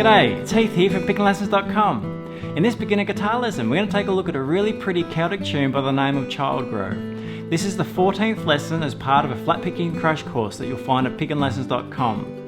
G'day, it's Heath here from PickingLessons.com. In this beginner guitar lesson, we're going to take a look at a really pretty Celtic tune by the name of Childgrove. This is the 14th lesson as part of a flat picking crash course that you'll find at PickingLessons.com.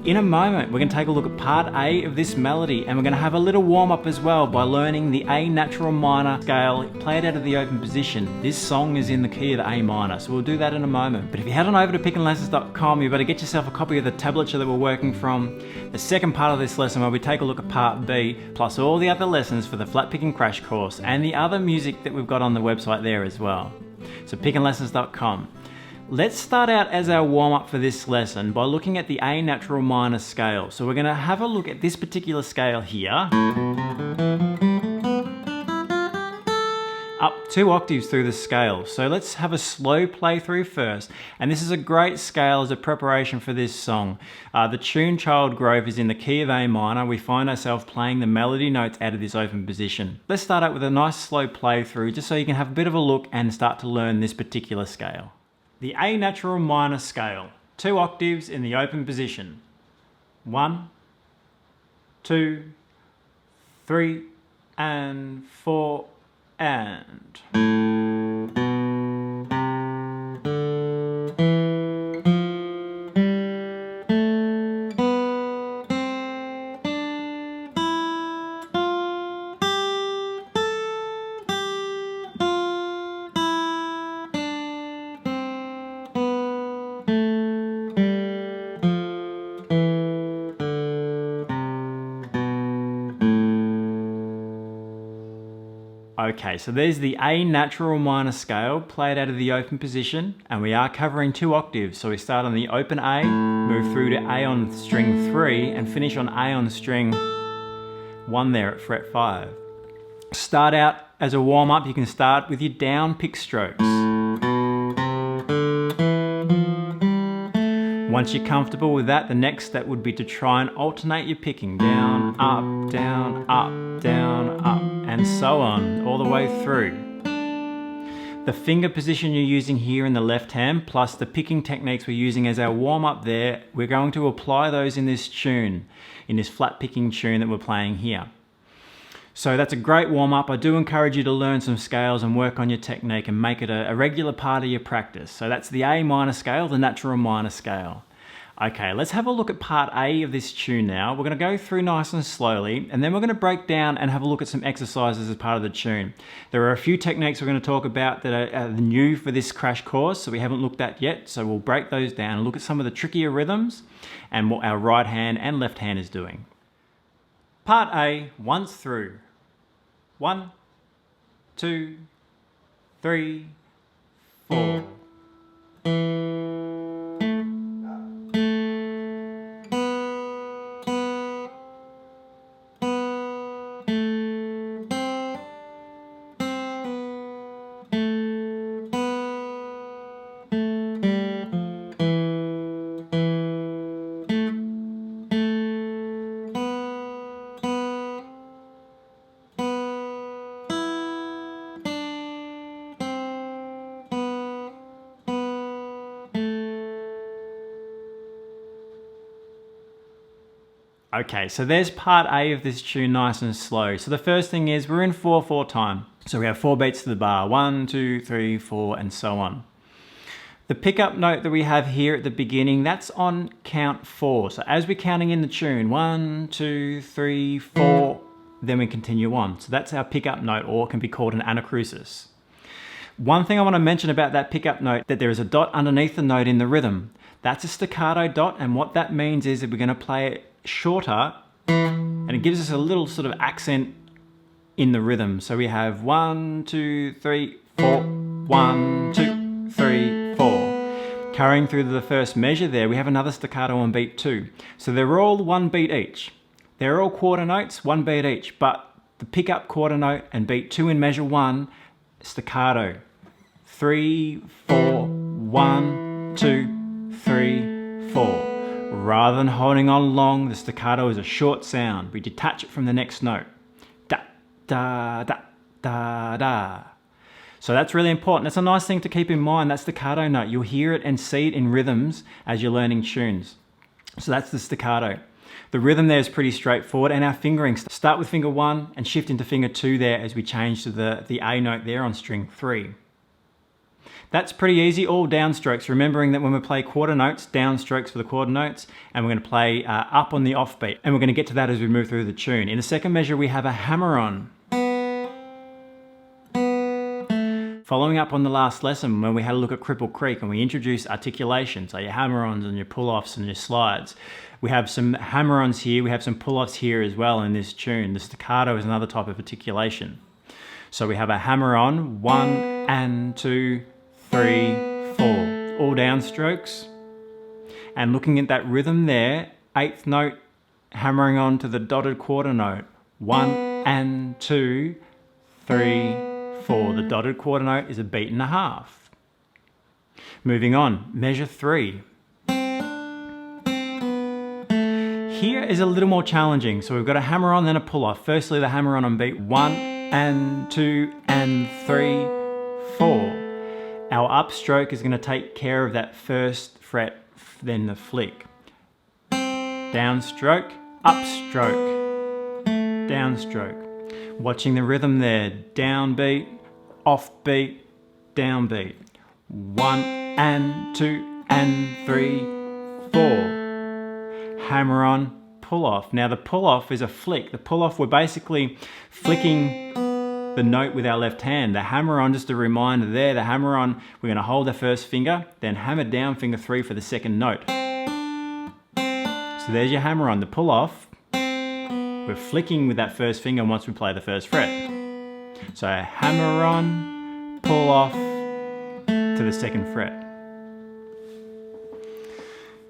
In a moment, we're going to take a look at part A of this melody, and we're going to have a little warm-up as well by learning the A natural minor scale played out of the open position. This song is in the key of the A minor, so we'll do that in a moment. But if you head on over to PickingLessons.com, you better get yourself a copy of the tablature that we're working from. The second part of this lesson where we take a look at part B, plus all the other lessons for the flat picking crash course, and the other music that we've got on the website there as well. So PickingLessons.com. Let's start out as our warm-up for this lesson by looking at the A natural minor scale. So we're going to have a look at this particular scale here, up 2 octaves through the scale. So let's have a slow play through first, and this is a great scale as a preparation for this song. The tune Childgrove is in the key of A minor. We find ourselves playing the melody notes out of this open position. Let's start out with a nice slow play through just so you can have a bit of a look and start to learn this particular scale. The A natural minor scale, 2 octaves in the open position. 1, 2, 3, and 4, and. Okay, so there's the A natural minor scale played out of the open position, and we are covering 2 octaves. So we start on the open A, move through to A on string 3, and finish on A on string 1 there at fret 5. Start out as a warm-up, you can start with your down pick strokes. Once you're comfortable with that, the next step would be to try and alternate your picking. Down, up, down, up, down, up, and so on, all the way through. The finger position you're using here in the left hand, plus the picking techniques we're using as our warm-up there, we're going to apply those in this tune, in this flat picking tune that we're playing here. So that's a great warm-up. I do encourage you to learn some scales and work on your technique and make it a regular part of your practice. So that's the A minor scale, the natural minor scale. Okay, let's have a look at part A of this tune now. We're going to go through nice and slowly, and then we're going to break down and have a look at some exercises as part of the tune. There are a few techniques we're going to talk about that are new for this crash course, so we haven't looked at yet. So we'll break those down and look at some of the trickier rhythms and what our right hand and left hand is doing. Part A, once through. 1, 2, 3, 4. Okay, so there's part A of this tune nice and slow. So the first thing is we're in 4/4 time. So we have 4 beats to the bar, 1, 2, 3, 4, and so on. The pickup note that we have here at the beginning, that's on count 4. So as we're counting in the tune, 1, 2, 3, 4, then we continue on. So that's our pickup note, or can be called an anacrusis. One thing I want to mention about that pickup note, that there is a dot underneath the note in the rhythm. That's a staccato dot, and what that means is that we're going to play it shorter, and it gives us a little sort of accent in the rhythm. So we have 1, 2, 3, 4, 1, 2, 3, 4. Carrying through to the first measure there, we have another staccato on beat 2. So they're all 1 beat each. They're all quarter notes, 1 beat each, but the pickup quarter note and beat 2 in measure 1, staccato. 3, 4, 1, 2, 3, 4. Rather than holding on long, the staccato is a short sound. We detach it from the next note. Da, da, da, da, da. So that's really important. That's a nice thing to keep in mind. That staccato note. You'll hear it and see it in rhythms as you're learning tunes. So that's the staccato. The rhythm there is pretty straightforward, and our fingering, start with finger 1 and shift into finger 2 there as we change to the A note there on string 3. That's pretty easy, all downstrokes, remembering that when we play quarter notes, downstrokes for the quarter notes, and we're going to play up on the offbeat, and we're going to get to that as we move through the tune. In the second measure, we have a hammer-on. Following up on the last lesson when we had a look at Cripple Creek and we introduced articulation, so your hammer-ons and your pull-offs and your slides. We have some hammer-ons here, we have some pull-offs here as well in this tune. The staccato is another type of articulation. So we have a hammer-on, 1 and 2, 3, 4, all downstrokes. And looking at that rhythm there, 8th note hammering on to the dotted quarter note, 1 and 2, 3, 4. The dotted quarter note is a beat and a half. Moving on, measure 3. Here is a little more challenging. So we've got a hammer on, then a pull off. Firstly, the hammer on beat 1 and 2 and 3, 4. Our upstroke is going to take care of that first fret, then the flick. Downstroke, upstroke, downstroke. Watching the rhythm there, downbeat, offbeat, downbeat. 1 and 2 and 3, 4. Hammer on, pull off. Now the pull off is a flick. The pull off, we're basically flicking the note with our left hand. The hammer on, just a reminder there, the hammer on, we're going to hold the first finger, then hammer down finger 3 for the second note. So there's your hammer on. The pull off, we're flicking with that first finger once we play the first fret. So hammer on, pull off to the second fret.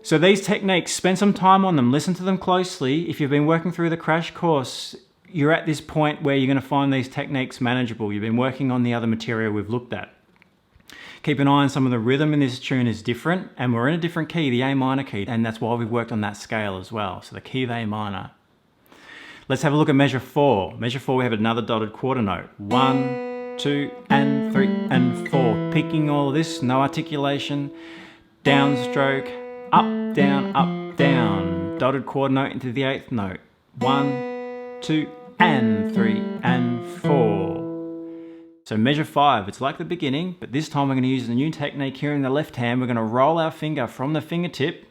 So these techniques, spend some time on them, listen to them closely. If you've been working through the crash course, you're at this point where you're going to find these techniques manageable. You've been working on the other material we've looked at. Keep an eye on some of the rhythm in this tune is different, and we're in a different key, the A minor key, and that's why we've worked on that scale as well. So the key of A minor. Let's have a look at measure 4. Measure 4, we have another dotted quarter note. 1, 2, and 3, and 4. Picking all of this, no articulation. Downstroke, up, down, dotted quarter note into the 8th note. 1, 2, and 3, and 4. So measure 5, it's like the beginning, but this time we're going to use a new technique here in the left hand. We're going to roll our finger from the fingertip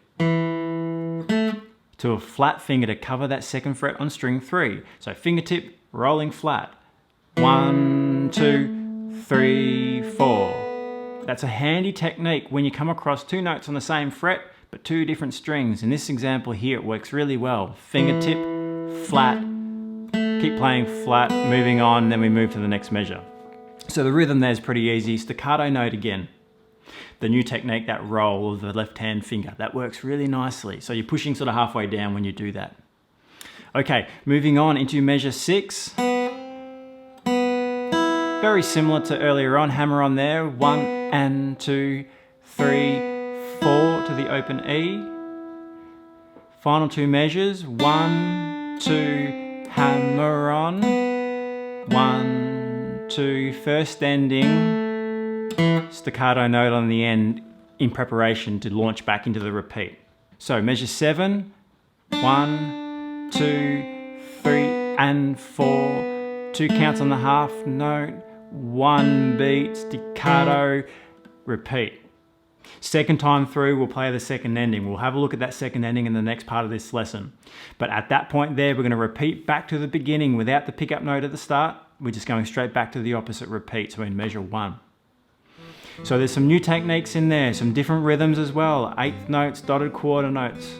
to a flat finger to cover that second fret on string 3. So fingertip, rolling flat. 1, 2, 3, 4. That's a handy technique when you come across 2 notes on the same fret, but 2 different strings. In this example here, it works really well. Fingertip, flat, keep playing flat, moving on, then we move to the next measure. So the rhythm there is pretty easy. Staccato note again. The new technique, that roll of the left hand finger, that works really nicely. So you're pushing sort of halfway down when you do that. Okay, moving on into measure 6. Very similar to earlier on, hammer on there, 1 and 2, 3, 4 to the open E. Final 2 measures, 1, 2, hammer on, 1, 2, first ending, staccato note on the end in preparation to launch back into the repeat. So measure 7, 1, 2, 3, and 4, 2 counts on the half note, 1 beat, staccato, repeat. Second time through, we'll play the second ending. We'll have a look at that second ending in the next part of this lesson. But at that point there, we're going to repeat back to the beginning without the pickup note at the start. We're just going straight back to the opposite repeat, so in measure 1. So there's some new techniques in there, some different rhythms as well. 8th notes, dotted quarter notes.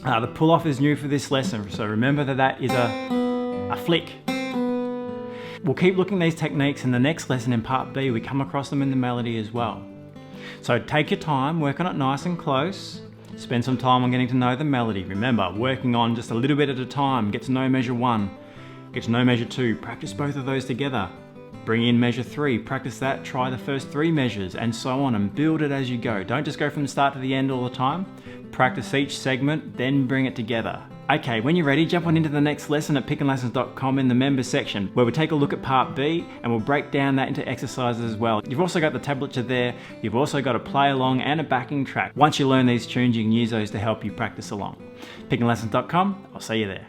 The pull-off is new for this lesson, so remember that is a flick. We'll keep looking at these techniques in the next lesson in part B. We come across them in the melody as well. So take your time, work on it nice and close. Spend some time on getting to know the melody. Remember, working on just a little bit at a time. Get to know measure 1, get to know measure 2. Practice both of those together. Bring in measure 3, practice that, try the first 3 measures, and so on, and build it as you go. Don't just go from the start to the end all the time. Practice each segment, then bring it together. Okay, when you're ready, jump on into the next lesson at pickandlessons.com in the members section, where we'll take a look at part B and we'll break down that into exercises as well. You've also got the tablature there, you've also got a play along and a backing track. Once you learn these tunes, you can use those to help you practice along. pickandlessons.com, I'll see you there.